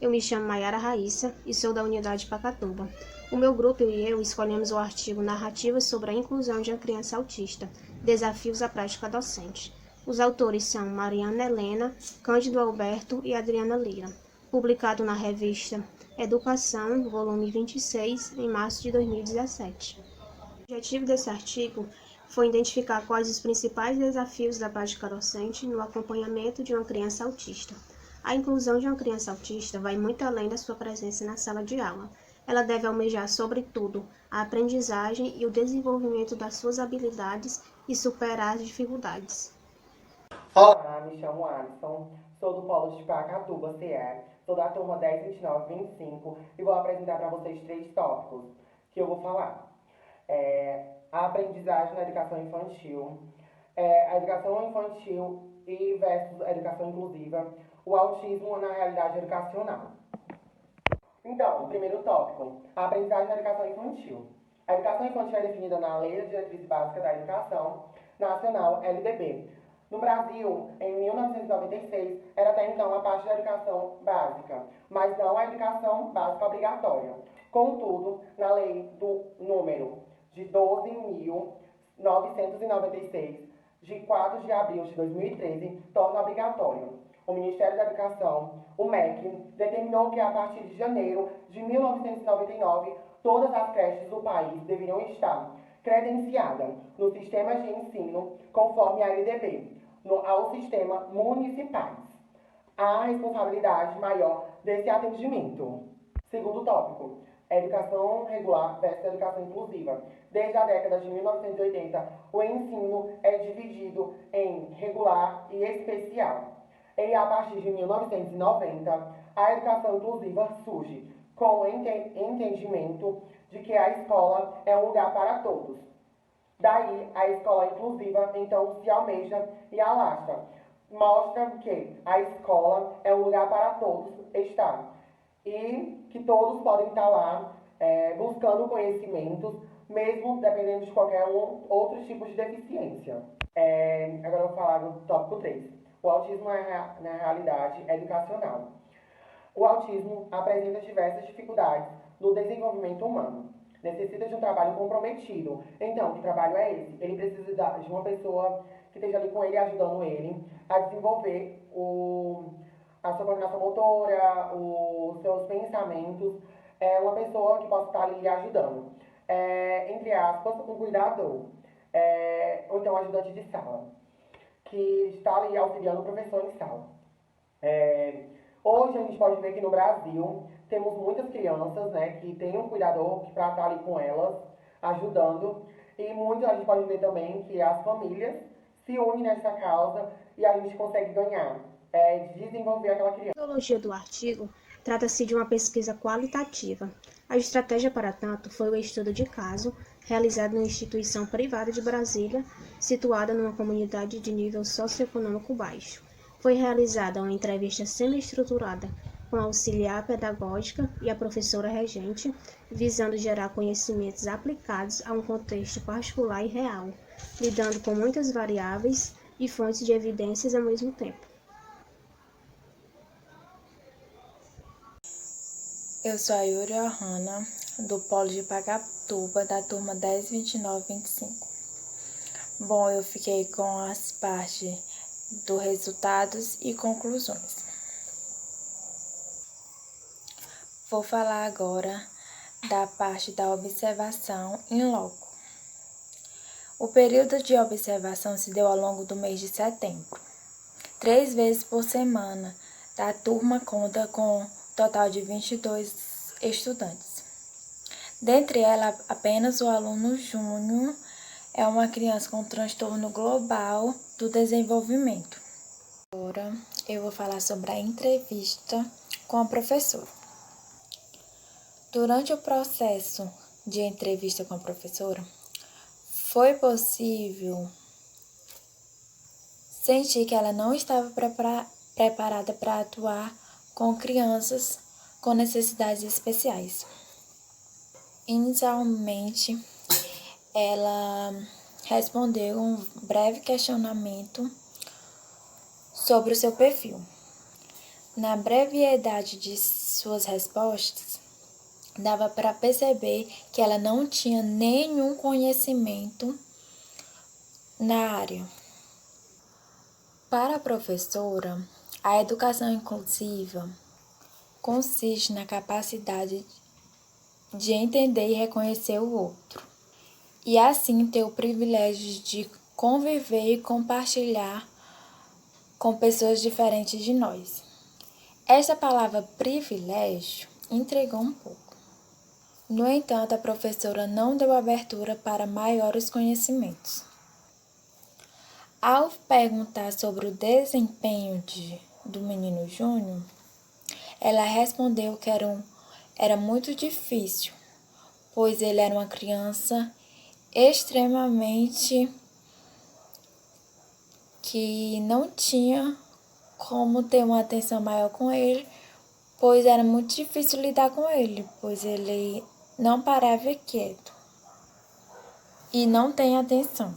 Eu me chamo Maiara Raíssa e sou da Unidade Pacatuba. O meu grupo e eu escolhemos o artigo Narrativas sobre a Inclusão de uma Criança Autista, Desafios à Prática Docente. Os autores são Mariana Helena, Cândido Alberto e Adriana Lira, publicado na revista Educação, volume 26, em março de 2017. O objetivo desse artigo foi identificar quais os principais desafios da prática docente no acompanhamento de uma criança autista. A inclusão de uma criança autista vai muito além da sua presença na sala de aula. Ela deve almejar, sobretudo, a aprendizagem e o desenvolvimento das suas habilidades e superar as dificuldades. Olá, me chamo Alisson, sou do Polo de Pacatuba, CE, sou da turma 10, 29, 25 e vou apresentar para vocês 3 tópicos que eu vou falar. A aprendizagem na educação infantil, a educação infantil e versus a educação inclusiva, o autismo na realidade educacional. Então, o primeiro tópico, a aprendizagem na educação infantil. A educação infantil é definida na Lei de Diretriz Básica da Educação Nacional, LDB. No Brasil, em 1996, era até então a parte da educação básica, mas não a educação básica obrigatória. Contudo, na lei do número de 12.996, de 4 de abril de 2013, torna obrigatório. O Ministério da Educação, o MEC, determinou que a partir de janeiro de 1999, todas as creches do país deveriam estar credenciadas no sistema de ensino conforme a LDB, ao sistema municipais. Há responsabilidade maior desse atendimento. Segundo tópico, educação regular versus educação inclusiva. Desde a década de 1980, o ensino é dividido em regular e especial. E a partir de 1990, a educação inclusiva surge com o entendimento de que a escola é um lugar para todos. Daí, a escola inclusiva, então, se almeja e alastra. Mostra que a escola é um lugar para todos estar. E que todos podem estar lá buscando conhecimentos, mesmo dependendo de qualquer outro tipo de deficiência. Agora eu vou falar do tópico 3. O autismo na realidade educacional. O autismo apresenta diversas dificuldades no desenvolvimento humano. Necessita de um trabalho comprometido. Então, que trabalho é esse? Ele precisa de uma pessoa que esteja ali com ele, ajudando ele a desenvolver a sua coordenação motora, os seus pensamentos. É uma pessoa que possa estar ali ajudando. Entre aspas, um cuidador. Ou então, um ajudante de sala, que está ali auxiliando o professor em sala. Hoje a gente pode ver que no Brasil temos muitas crianças, né, que tem um cuidador para estar ali com elas, ajudando. E muito a gente pode ver também que as famílias se unem nessa causa e a gente consegue ganhar, desenvolver aquela criança. A metodologia do artigo trata-se de uma pesquisa qualitativa. A estratégia, para tanto, foi o estudo de caso, realizado numa instituição privada de Brasília, situada numa comunidade de nível socioeconômico baixo. Foi realizada uma entrevista semi-estruturada com a auxiliar pedagógica e a professora regente, visando gerar conhecimentos aplicados a um contexto particular e real, lidando com muitas variáveis e fontes de evidências ao mesmo tempo. Eu sou a Yuri Ohana, do Polo de Pacatuba, da turma 10, 29, 25. Bom, eu fiquei com as partes dos resultados e conclusões. Vou falar agora da parte da observação in loco. O período de observação se deu ao longo do mês de setembro. 3 vezes por semana, a turma conta com total de 22 estudantes. Dentre elas, apenas o aluno Júnior é uma criança com transtorno global do desenvolvimento. Agora eu vou falar sobre a entrevista com a professora. Durante o processo de entrevista com a professora, foi possível sentir que ela não estava preparada para atuar com crianças com necessidades especiais. Inicialmente, ela respondeu um breve questionamento sobre o seu perfil. Na brevidade de suas respostas, dava para perceber que ela não tinha nenhum conhecimento na área. Para a professora, a educação inclusiva consiste na capacidade de entender e reconhecer o outro, e assim ter o privilégio de conviver e compartilhar com pessoas diferentes de nós. Esta palavra privilégio intrigou um pouco. No entanto, a professora não deu abertura para maiores conhecimentos. Ao perguntar sobre o desempenho do menino Júnior, ela respondeu que era muito difícil, pois ele era uma criança extremamente que não tinha como ter uma atenção maior com ele, pois era muito difícil lidar com ele, pois ele não parava quieto e não tem atenção.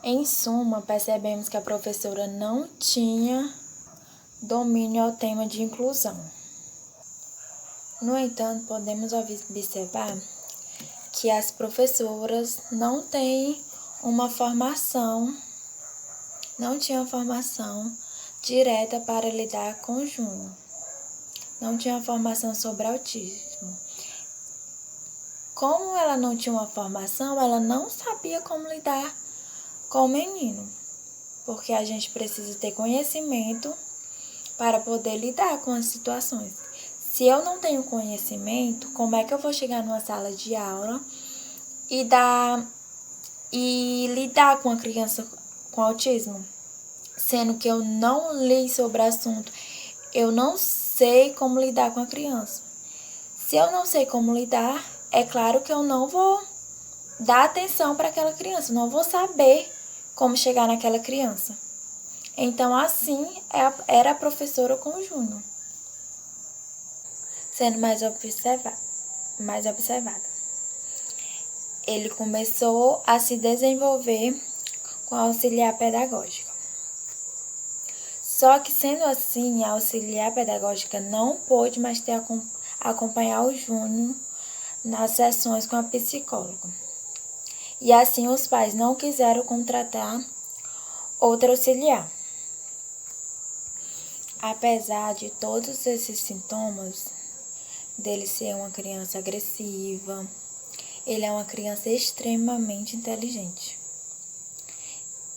Em suma, percebemos que a professora não tinha domínio ao tema de inclusão. No entanto, podemos observar que as professoras não têm não tinham formação direta para lidar com o Júnior. Não tinha formação sobre autismo. Como ela não tinha uma formação, ela não sabia como lidar com o menino, porque a gente precisa ter conhecimento para poder lidar com as situações. Se eu não tenho conhecimento, como é que eu vou chegar numa sala de aula e lidar com a criança com autismo, sendo que eu não li sobre o assunto, eu não sei como lidar com a criança. Se eu não sei como lidar, é claro que eu não vou dar atenção para aquela criança, não vou saber como chegar naquela criança. Então, assim, era a professora com o Júnior, sendo mais observada. Ele começou a se desenvolver com a auxiliar pedagógica. Só que, sendo assim, a auxiliar pedagógica não pôde mais acompanhar o Júnior nas sessões com a psicóloga. E assim os pais não quiseram contratar outra auxiliar. Apesar de todos esses sintomas, dele ser uma criança agressiva, ele é uma criança extremamente inteligente.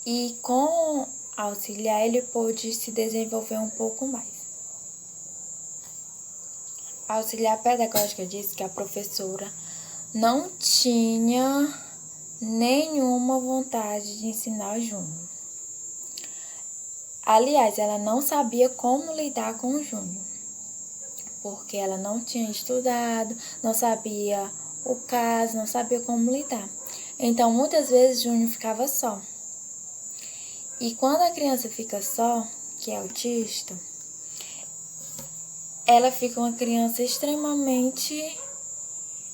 E com a auxiliar ele pôde se desenvolver um pouco mais. A auxiliar pedagógica disse que a professora não tinha nenhuma vontade de ensinar o Júnior. Aliás, ela não sabia como lidar com o Júnior, porque ela não tinha estudado, não sabia o caso, não sabia como lidar. Então, muitas vezes, o Júnior ficava só. E quando a criança fica só, que é autista, ela fica uma criança extremamente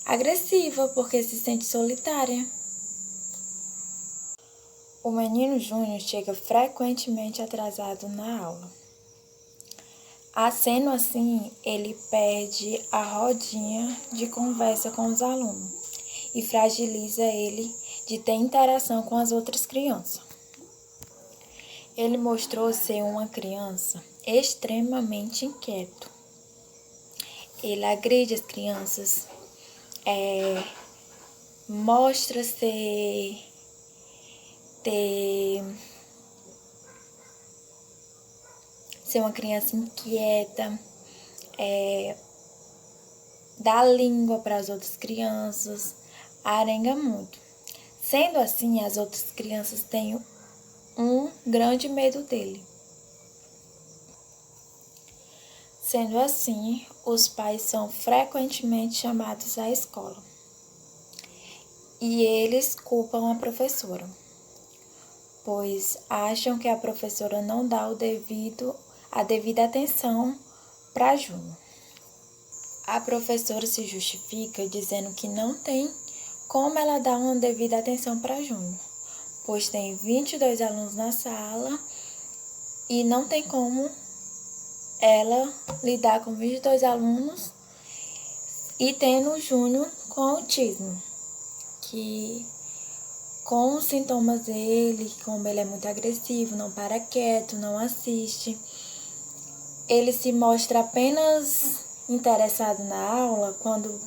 agressiva, porque se sente solitária. O menino Júnior chega frequentemente atrasado na aula. Sendo assim, ele perde a rodinha de conversa com os alunos e fragiliza ele de ter interação com as outras crianças. Ele mostrou ser uma criança extremamente inquieto. Ele agride as crianças, mostra ser uma criança inquieta, dá língua para as outras crianças, arenga muito. Sendo assim, as outras crianças têm um grande medo dele. Sendo assim, os pais são frequentemente chamados à escola e eles culpam a professora, pois acham que a professora não dá a devida atenção para Júnior. A professora se justifica dizendo que não tem como ela dar uma devida atenção para Júnior, pois tem 22 alunos na sala e não tem como ela lidar com 22 alunos e tendo o Júnior com autismo, que com os sintomas dele, como ele é muito agressivo, não para quieto, não assiste, ele se mostra apenas interessado na aula quando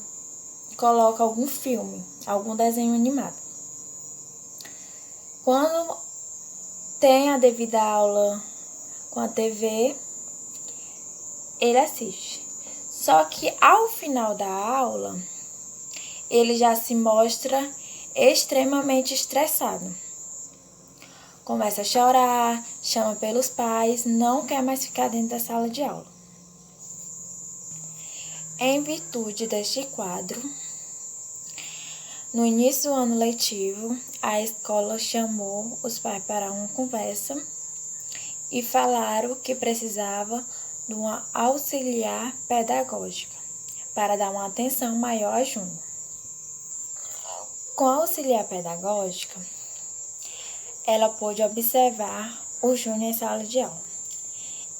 coloca algum filme, algum desenho animado. Quando tem a devida aula com a TV, ele assiste. Só que ao final da aula, ele já se mostra extremamente estressado. Começa a chorar, chama pelos pais, não quer mais ficar dentro da sala de aula. Em virtude deste quadro, no início do ano letivo, a escola chamou os pais para uma conversa e falaram que precisava de uma auxiliar pedagógica para dar uma atenção maior a Júnior. Com a auxiliar pedagógica, ela pôde observar o Júnior em sala de aula.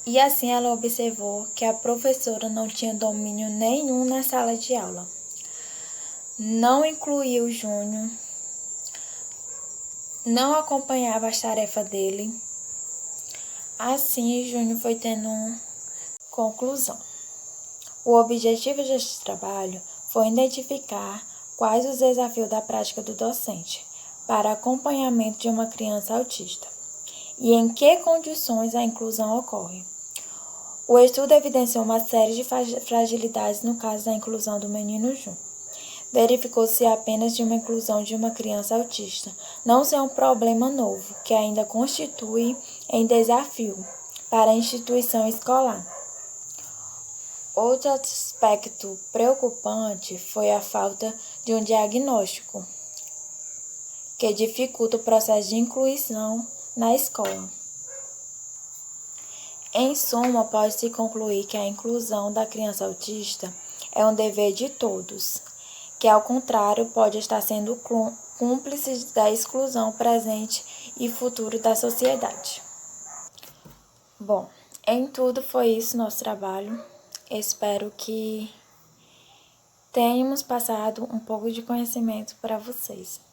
E assim ela observou que a professora não tinha domínio nenhum na sala de aula. Não incluía o Júnior, não acompanhava as tarefas dele. Assim, Júnior foi tendo uma conclusão. O objetivo deste trabalho foi identificar quais os desafios da prática do docente para acompanhamento de uma criança autista e em que condições a inclusão ocorre. O estudo evidenciou uma série de fragilidades no caso da inclusão do menino Júnior. Verificou-se apenas de uma inclusão de uma criança autista não ser um problema novo, que ainda constitui em desafio para a instituição escolar. Outro aspecto preocupante foi a falta de um diagnóstico, que dificulta o processo de inclusão na escola. Em suma, pode-se concluir que a inclusão da criança autista é um dever de todos, que ao contrário pode estar sendo cúmplice da exclusão presente e futuro da sociedade. Bom, em tudo foi isso nosso trabalho. Espero que tenhamos passado um pouco de conhecimento para vocês.